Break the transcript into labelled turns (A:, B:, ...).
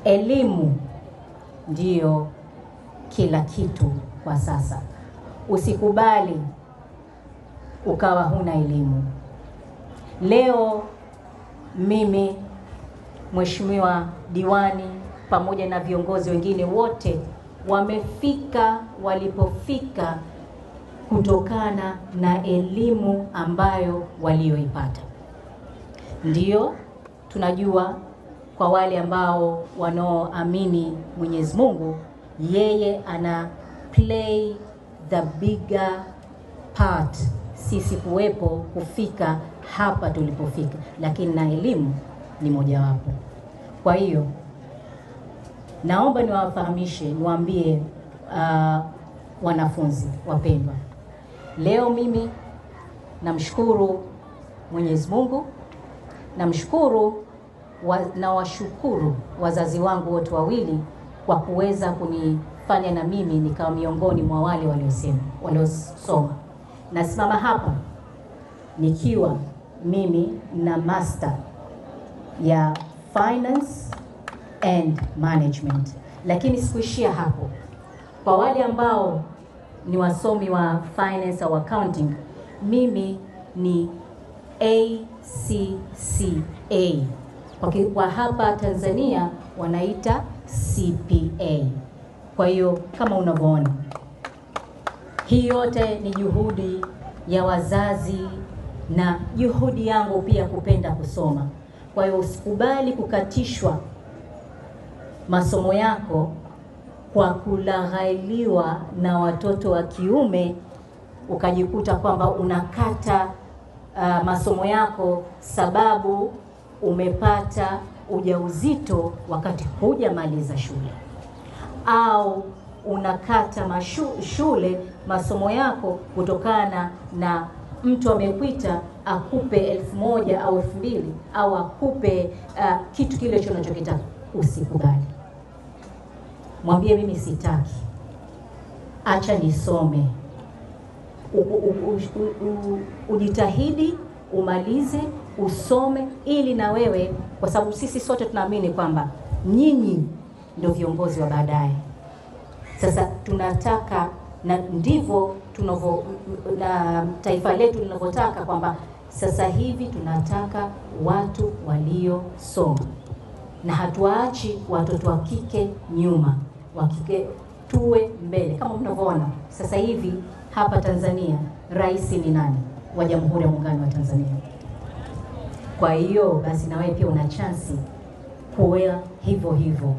A: Elimu ndiyo kila kitu kwa sasa. Usikubali ukawa huna elimu. Leo mimi, Mheshimiwa Diwani pamoja na viongozi wengine wote wamefika walipofika kutokana na elimu ambayo walioipata. Ndiyo tunajua kwa wale ambao wanaoamini Mwenyezi Mungu, yeye ana play the bigger part sisi kuwepo kufika hapa tulipofika, lakini na elimu ni mojawapo. Kwa hiyo naomba niwafahamishe, niwaambie wanafunzi wapendwa, leo mimi namshukuru Mwenyezi Mungu, namshukuru na washukuru wazazi wangu wote wawili kwa kuweza kunifanya na mimi nikawa miongoni mwa wale waliosoma. Nasimama hapa nikiwa mimi na master ya finance and management, lakini sikuishia hapo. Kwa wale ambao ni wasomi wa finance au accounting, mimi ni ACCA. Kwa hapa Tanzania wanaita CPA. Kwa hiyo kama unavyoona, hii yote ni juhudi ya wazazi na juhudi yangu pia kupenda kusoma. Kwa hiyo usikubali kukatishwa masomo yako kwa kulaghaiwa na watoto wa kiume, ukajikuta kwamba unakata masomo yako sababu umepata ujauzito wakati hujamaliza shule, au unakata masomo yako kutokana na mtu amekuita akupe 1000 au 2000 au akupe kitu kile unachokitaka. Usikubali. Mwambie mimi sitaki, acha nisome. Ujitahidi umalize, usome, ili na wewe, kwa sababu sisi sote tunaamini kwamba nyinyi ndio viongozi wa baadaye. Sasa tunataka, na ndivyo na taifa letu linavyotaka, kwamba sasa hivi tunataka watu waliosoma, na hatuachi watoto wa kike nyuma. Wa kike tuwe mbele. Kama mnavyoona sasa hivi hapa Tanzania, rais ni nani? Wa Jamhuri ya Muungano wa Tanzania. Kwa hiyo basi na wewe pia una chance kuwa hivyo hivyo.